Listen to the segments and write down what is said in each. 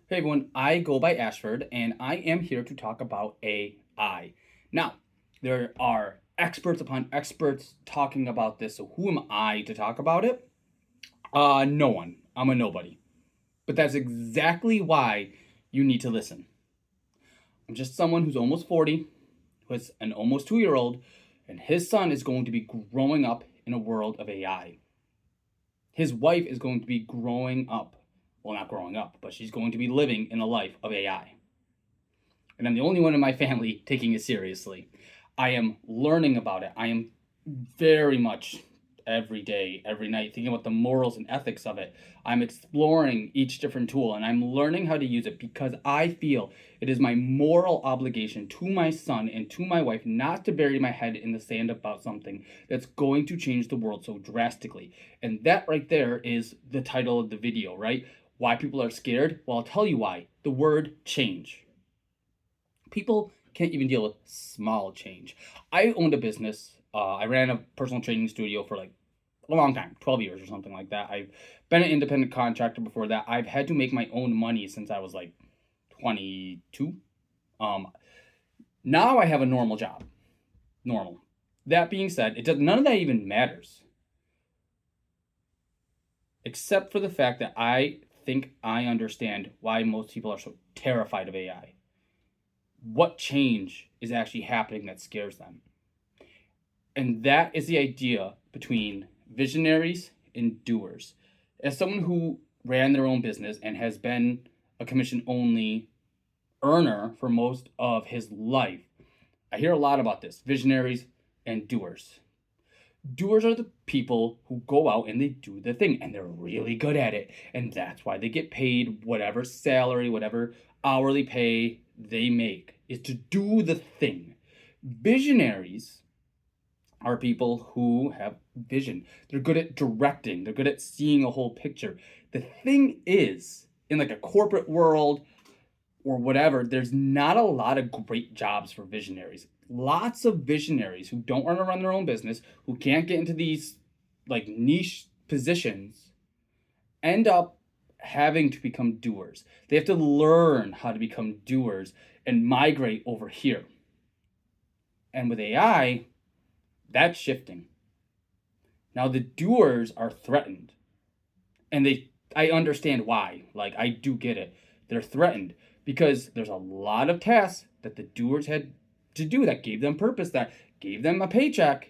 Hey everyone, I go by Ashford and I am here to talk about AI. Now, there are experts upon experts talking about this, so who am I to talk about it? No one. I'm a nobody. But that's exactly why you need to listen. I'm just someone who's almost 40, who has an almost 2 year old, and his son is going to be growing up in a world of AI. His wife is going to be growing up. Well, not growing up, but she's going to be living in a life of AI. And I'm the only one in my family taking it seriously. I am learning about it. I am very much every day, every night, thinking about the morals and ethics of it. I'm exploring each different tool and I'm learning how to use it because I feel it is my moral obligation to my son and to my wife not to bury my head in the sand about something that's going to change the world so drastically. And that right there is the title of the video, right? Why people are scared? Well, I'll tell you why. The word change. People can't even deal with small change. I owned a business. I ran a personal training studio for like a long time, 12 years or something like that. I've been an independent contractor before that. I've had to make my own money since I was like 22. Um, Now I have a normal job. Normal. That being said, none of that even matters. Except for the fact that I think I understand why most people are so terrified of AI. What change is actually happening that scares them? And that is the idea between visionaries and doers. As someone who ran their own business and has been a commission only earner for most of his life, I hear a lot about this visionaries and doers. Doers are the people who go out and they do the thing and they're really good at it. And that's why they get paid whatever salary, whatever hourly pay they make, is to do the thing. Visionaries are people who have vision. They're good at directing. They're good at seeing a whole picture. The thing is, in like a corporate world or whatever, there's not a lot of great jobs for visionaries. Lots of visionaries who don't want to run their own business, who can't get into these like niche positions, end up having to become doers. They have to learn how to become doers and migrate over here. And with AI, that's shifting. Now the doers are threatened. And I understand why. Like I do get it. They're threatened because there's a lot of tasks that the doers had to do that gave them purpose, that gave them a paycheck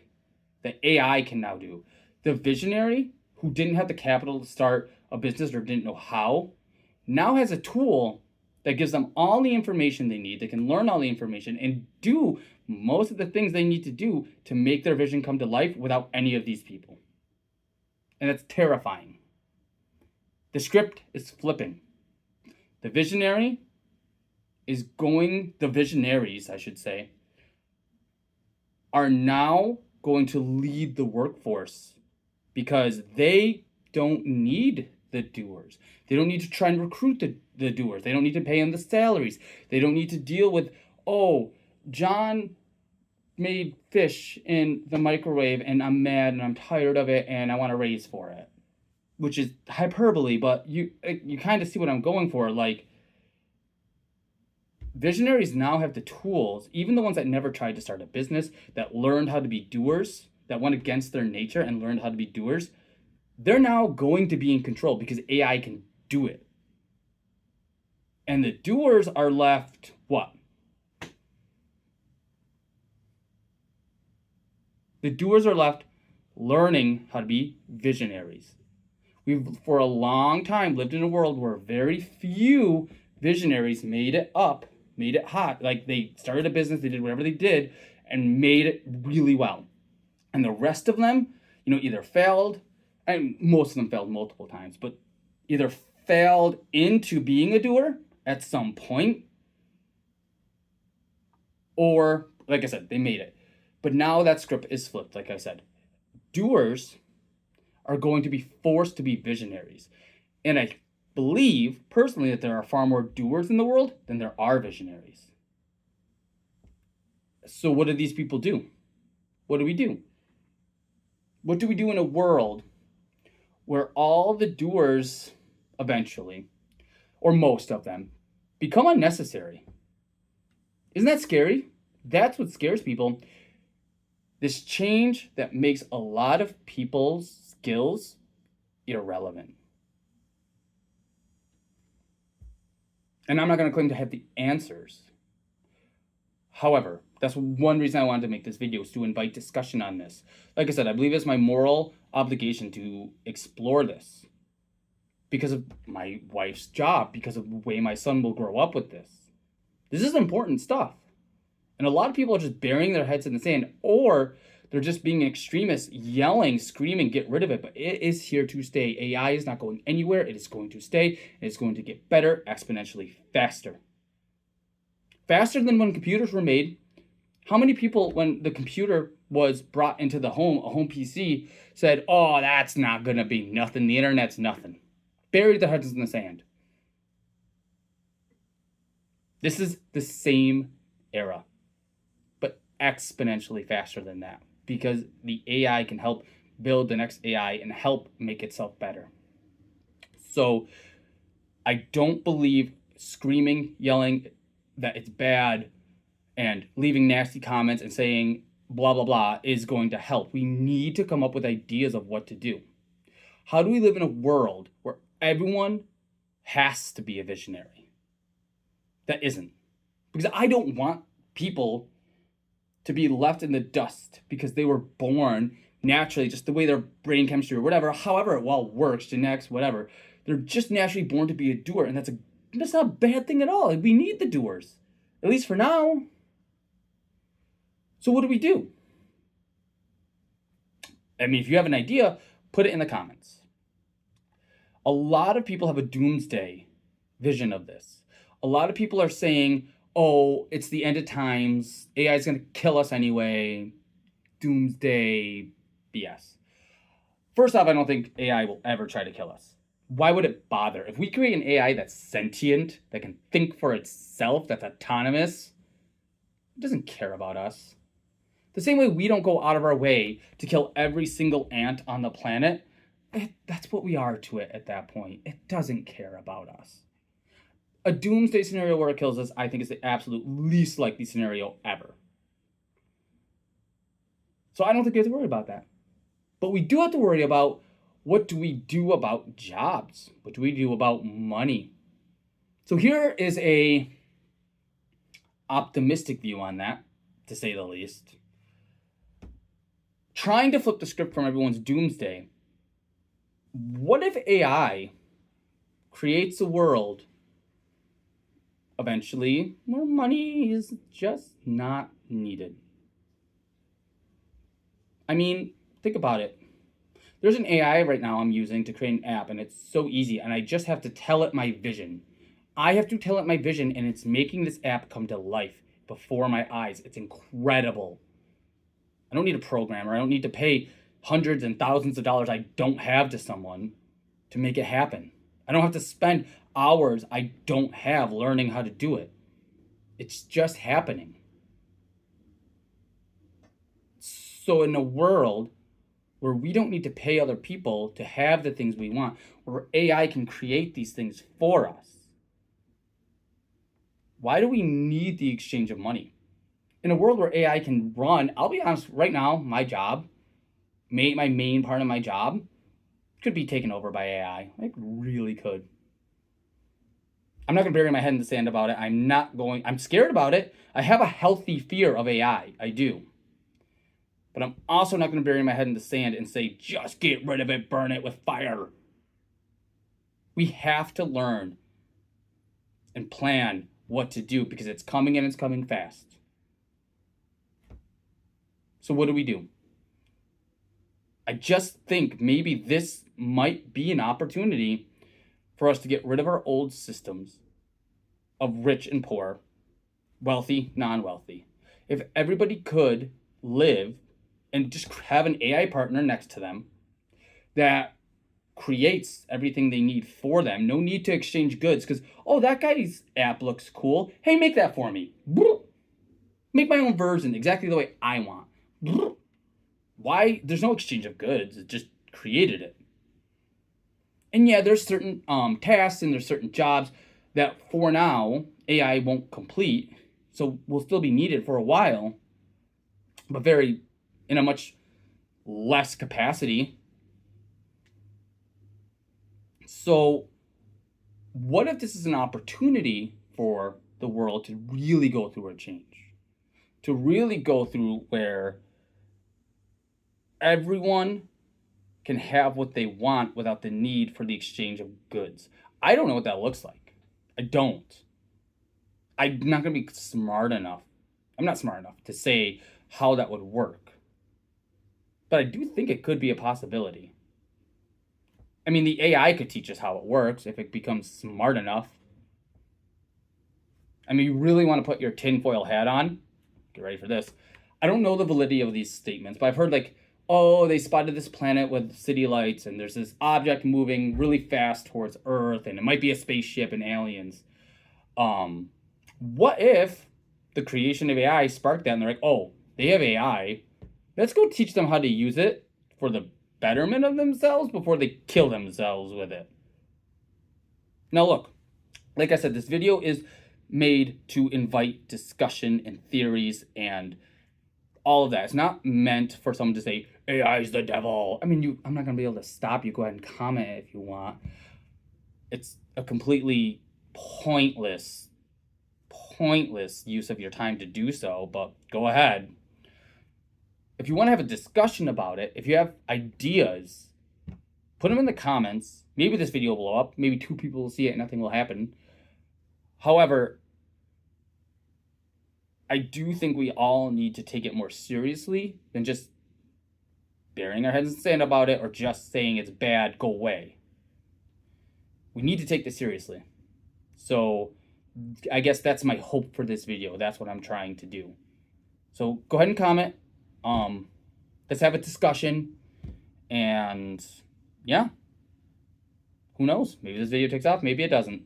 that AI can now do. The visionary who didn't have the capital to start a business or didn't know how now has a tool that gives them all the information they need. They can learn all the information and do most of the things they need to do to make their vision come to life without any of these people. And that's terrifying. The script is flipping. The visionaries, I should say, are now going to lead the workforce because they don't need the doers. They don't need to try and recruit the doers. They don't need to pay them the salaries. They don't need to deal with, oh, John made fish in the microwave and I'm mad and I'm tired of it and I want a raise for it. Which is hyperbole, but you kind of see what I'm going for. Like, visionaries now have the tools, even the ones that never tried to start a business, that learned how to be doers, that went against their nature and learned how to be doers. They're now going to be in control because AI can do it. And the doers are left what? The doers are left learning how to be visionaries. We've, for a long time, lived in a world where very few visionaries made it up, made it hot. Like they started a business, they did whatever they did, and made it really well. And the rest of them, either failed, and most of them failed multiple times, but either failed into being a doer at some point, or, like I said, they made it. But now that script is flipped, like I said. Doers are going to be forced to be visionaries. And I believe, personally, that there are far more doers in the world than there are visionaries. So what do these people do? What do we do? What do we do in a world where all the doers eventually or most of them, become unnecessary. Isn't that scary? That's what scares people. This change that makes a lot of people's skills irrelevant. And I'm not going to claim to have the answers. However, that's one reason I wanted to make this video, is to invite discussion on this. Like I said, I believe it's my moral obligation to explore this because of my wife's job, because of the way my son will grow up with this. This is important stuff. And a lot of people are just burying their heads in the sand, or they're just being extremists, yelling, screaming, get rid of it. But it is here to stay. AI is not going anywhere. It is going to stay. And it's going to get better exponentially faster. Faster than when computers were made. How many people, when the computer was brought into the home, a home PC, said, oh, that's not going to be nothing. The internet's nothing. Buried their heads in the sand. This is the same era, but exponentially faster than that, because the AI can help build the next AI and help make itself better. So I don't believe screaming, yelling that it's bad and leaving nasty comments and saying blah, blah, blah is going to help. We need to come up with ideas of what to do. How do we live in a world where everyone has to be a visionary? That isn't. Because I don't want people to be left in the dust because they were born naturally, just the way their brain chemistry or whatever, however it well works, genetics, whatever. They're just naturally born to be a doer, and that's not a bad thing at all. We need the doers, at least for now. So what do? I mean, if you have an idea, put it in the comments. A lot of people have a doomsday vision of this. A lot of people are saying, oh, it's the end of times. AI is going to kill us anyway. Doomsday BS. First off, I don't think AI will ever try to kill us. Why would it bother? If we create an AI that's sentient, that can think for itself, that's autonomous, it doesn't care about us. The same way we don't go out of our way to kill every single ant on the planet, that's what we are to it at that point. It doesn't care about us. A doomsday scenario where it kills us, I think, is the absolute least likely scenario ever. So I don't think we have to worry about that. But we do have to worry about, what do we do about jobs? What do we do about money? So here is a optimistic view on that, to say the least. Trying to flip the script from everyone's doomsday. What if AI creates a world eventually where money is just not needed? I mean, think about it. There's an AI right now I'm using to create an app, and it's so easy, and I just have to tell it my vision. I have to tell it my vision, and it's making this app come to life before my eyes. It's incredible. I don't need a programmer. I don't need to pay hundreds and thousands of dollars I don't have to someone to make it happen. I don't have to spend hours I don't have learning how to do it. It's just happening. So in a world where we don't need to pay other people to have the things we want, where AI can create these things for us, why do we need the exchange of money? In a world where AI can run, I'll be honest, right now, my job, my main part of my job, could be taken over by AI. It really could. I'm not going to bury my head in the sand about it. I'm scared about it. I have a healthy fear of AI. I do. But I'm also not going to bury my head in the sand and say, just get rid of it, burn it with fire. We have to learn and plan what to do, because it's coming and it's coming fast. So what do? I just think maybe this might be an opportunity for us to get rid of our old systems of rich and poor, wealthy, non-wealthy. If everybody could live and just have an AI partner next to them that creates everything they need for them, no need to exchange goods, because, oh, that guy's app looks cool. Hey, make that for me. Make my own version exactly the way I want. Why? There's no exchange of goods. It just created it. And yeah, there's certain tasks and there's certain jobs that for now, AI won't complete, so will still be needed for a while, but in a much less capacity. So, what if this is an opportunity for the world to really go through a change? To really go through where everyone can have what they want without the need for the exchange of goods. I don't know what that looks like. I don't. I'm not going to be smart enough. I'm not smart enough to say how that would work. But I do think it could be a possibility. I mean, the AI could teach us how it works if it becomes smart enough. I mean, you really want to put your tinfoil hat on? Get ready for this. I don't know the validity of these statements, but I've heard like, oh, they spotted this planet with city lights, and there's this object moving really fast towards Earth, and it might be a spaceship and aliens. What if the creation of AI sparked that, and they're like, oh, they have AI. Let's go teach them how to use it for the betterment of themselves before they kill themselves with it. Now, look, like I said, this video is made to invite discussion and theories and all of that. It's not meant for someone to say AI is the devil. I mean, I'm not gonna be able to stop you. Go ahead and comment if you want. It's a completely pointless use of your time to do so, but go ahead. If you want to have a discussion about it, if you have ideas, put them in the comments. Maybe this video will blow up. Maybe 2 people will see it and nothing will happen. However, I do think we all need to take it more seriously than just burying our heads in the sand about it or just saying it's bad, go away. We need to take this seriously. So I guess that's my hope for this video. That's what I'm trying to do. So go ahead and comment. Let's have a discussion. And yeah, who knows? Maybe this video takes off. Maybe it doesn't.